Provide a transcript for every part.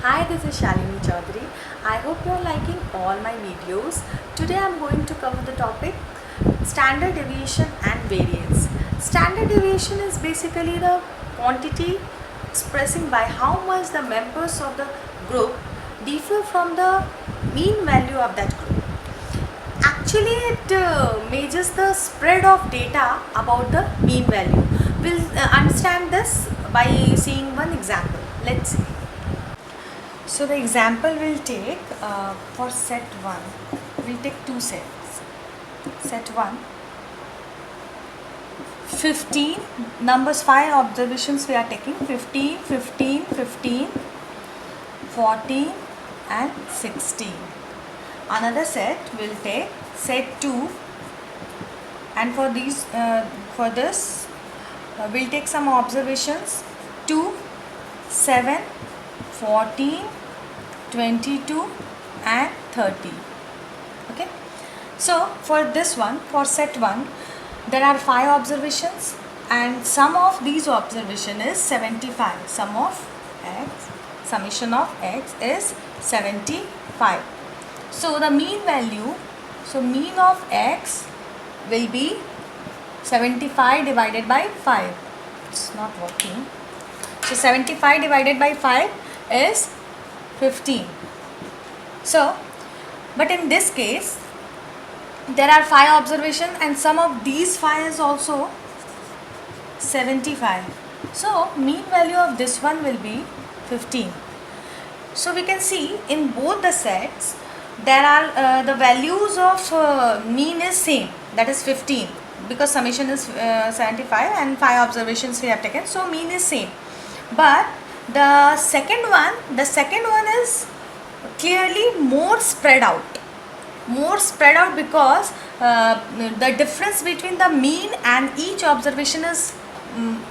Hi, this is Shalini Chaudhary. I hope you are liking all my videos. Today I am going to cover the topic standard deviation and variance. Standard deviation is basically the quantity expressing by how much the members of the group differ from the mean value of that group. Actually, it measures the spread of data about the mean value. We'll understand this by seeing one example. Let's see. So the example we'll take for set 1, we'll take two sets. Set 1, 15, numbers 5 observations we are taking, 15, 15, 15, 14 and 16. Another set we'll take set 2, and for these for this we'll take some observations 2, 7, 14, 22 and 30. Okay, so for this one, for set 1, there are 5 observations and sum of these observation is 75. Summation of x is 75. So the mean value, so mean of x will be 75 divided by 5. It's not working. So 75 divided by 5 is 15. So, but in this case, there are 5 observations and sum of these 5 is also 75. So, mean value of this one will be 15. So, we can see in both the sets, there are the values of mean is same, that is 15, because summation is 75 and 5 observations we have taken. So, mean is same. But the second one is clearly more spread out because the difference between the mean and each observation is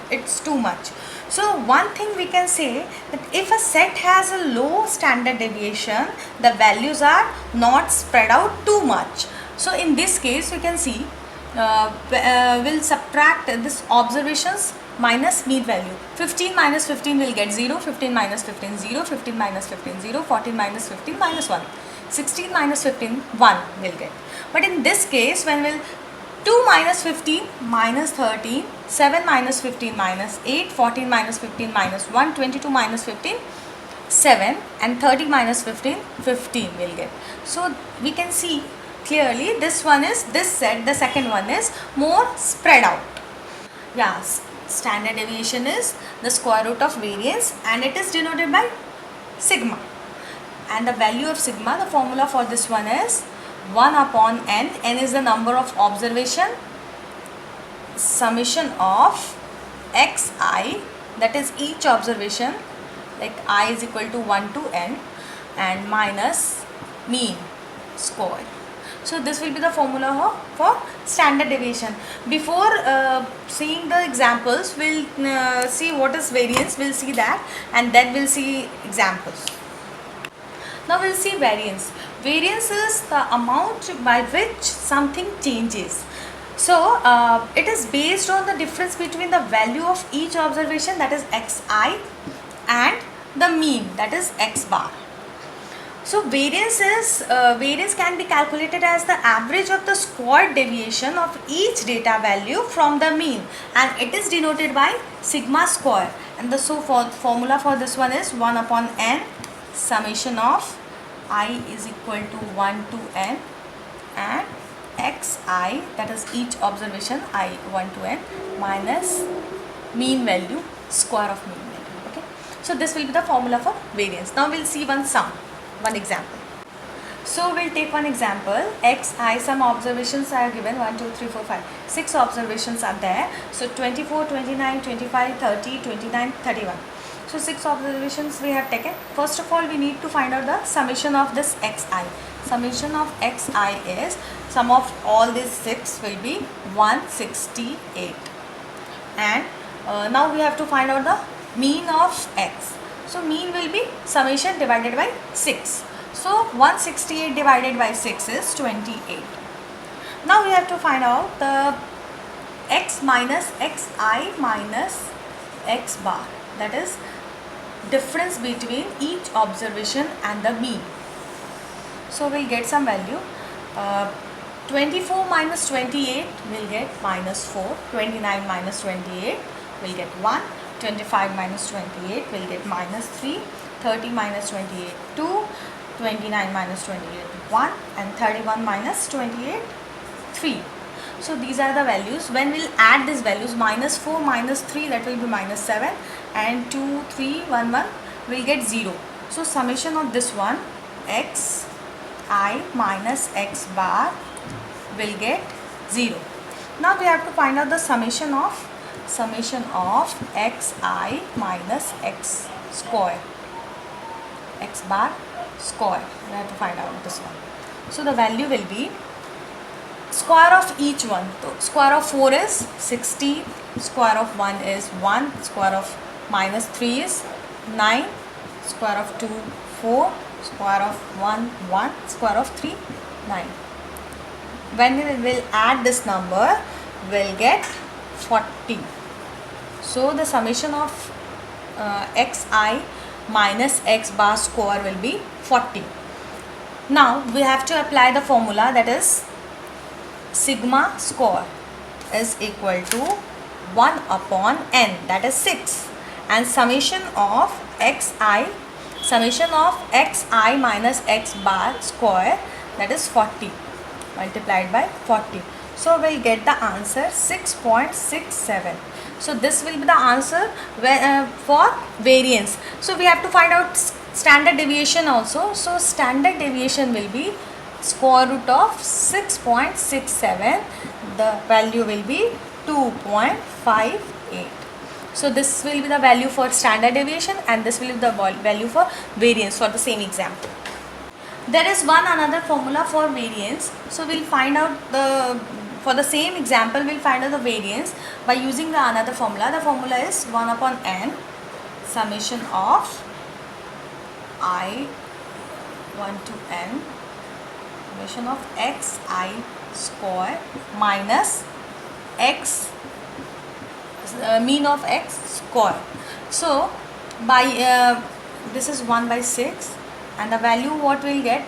it's too much. So one thing we can say that if a set has a low standard deviation, the values are not spread out too much. So in this case we can see we'll subtract this observations minus mean value. 15 minus 15 will get 0, 15 minus 15 0, 15 minus 15 0, 14 minus 15 minus 1, 16 minus 15 1 will get. But in this case, when we'll 2 minus 15 minus 13, 7 minus 15 minus 8, 14 minus 15 minus 1, 22 minus 15 7 and 30 minus 15 15 will get. So we can see clearly this one is, this set, the second one is more spread out. Yes. Standard deviation is the square root of variance and it is denoted by sigma, and the value of sigma, the formula for this one is 1 upon n. N is the number of observation, summation of xi, that is each observation, like I is equal to 1 to n, and minus mean square. So this will be the formula for standard deviation. Before seeing the examples, we'll see what is variance, we'll see that, and then we'll see examples. Now we'll see variance. Variance is the amount by which something changes. So it is based on the difference between the value of each observation, that is xi, and the mean, that is x bar. So variance can be calculated as the average of the squared deviation of each data value from the mean, and it is denoted by sigma square, and the formula for this one is 1 upon n summation of I is equal to 1 to n and xi, that is each observation I 1 to n, minus mean value square of mean value. Okay, so this will be the formula for variance. Now we'll see one example. So we'll take one example. xi, some observations are given, 1 2 3 4 5 6 observations are there. So 24, 29, 25, 30, 29, 31. So 6 observations we have taken. First of all, we need to find out the summation of this xi. Summation of xi is, sum of all these 6 will be 168, and now we have to find out the mean of x. So mean will be summation divided by 6. So 168 divided by 6 is 28. Now we have to find out the x minus xi minus x bar, that is difference between each observation and the mean. So we'll get some value. 24 minus 28 will get minus 4. 29 minus 28 will get 1. 25 minus 28 will get minus 3. 30 minus 28 2. 29 minus 28 1. And 31 minus 28 3. So these are the values. When we'll add these values, minus 4 minus 3, that will be minus 7, and 2 3 1 1 will get 0. So summation of this one, x I minus x bar will get 0. Now we have to find out the summation of xi minus x square, x bar square. We have to find out this one. So the value will be square of each one. So square of 4 is 60, square of 1 is 1, square of minus 3 is 9, square of 2 4, square of 1 1, square of 3 9. When we will add this number, we'll get 40. So the summation of xi minus x bar square will be 40. Now we have to apply the formula, that is sigma square is equal to 1 upon n, that is 6, and summation of xi minus x bar square, that is 40 multiplied by 40. So we'll get the answer 6.67. So this will be the answer for variance. So we have to find out standard deviation also. So standard deviation will be square root of 6.67. The value will be 2.58. So this will be the value for standard deviation, and this will be the value for variance for the same example. There is another formula for variance. So we'll find out for the same example, we'll find out the variance by using the another formula. The formula is 1 upon n summation of I 1 to n summation of xi square minus x mean of x square. So by this is 1 by 6, and the value what we'll get,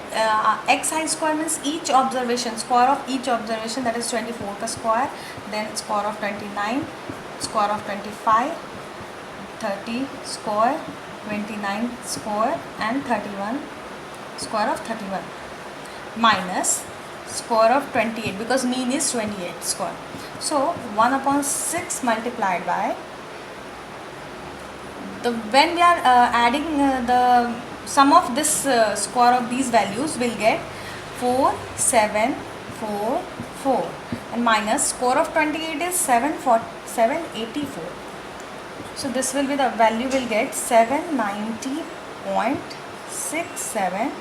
xi square means each observation, square of each observation, that is 24 ka square, then square of 29, square of 25, 30 square, 29 square, and 31 square of 31 minus square of 28, because mean is 28 square. So 1 upon 6 multiplied by when we are adding the sum of this square of these values, will get 4744, and minus square of 28 is 784. So this will be the value will get 790.67,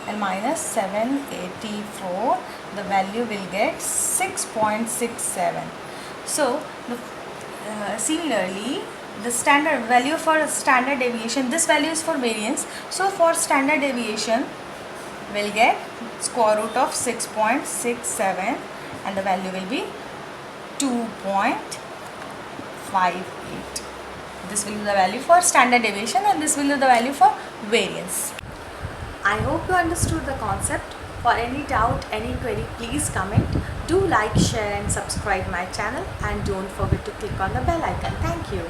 and minus 784, the value will get 6.67. So similarly, the standard value for standard deviation, this value is for variance. So for standard deviation, we'll get square root of 6.67, and the value will be 2.58. This will be the value for standard deviation, and this will be the value for variance. I hope you understood the concept. For any doubt, any query, please comment. Do like, share and subscribe my channel, and don't forget to click on the bell icon. Thank you.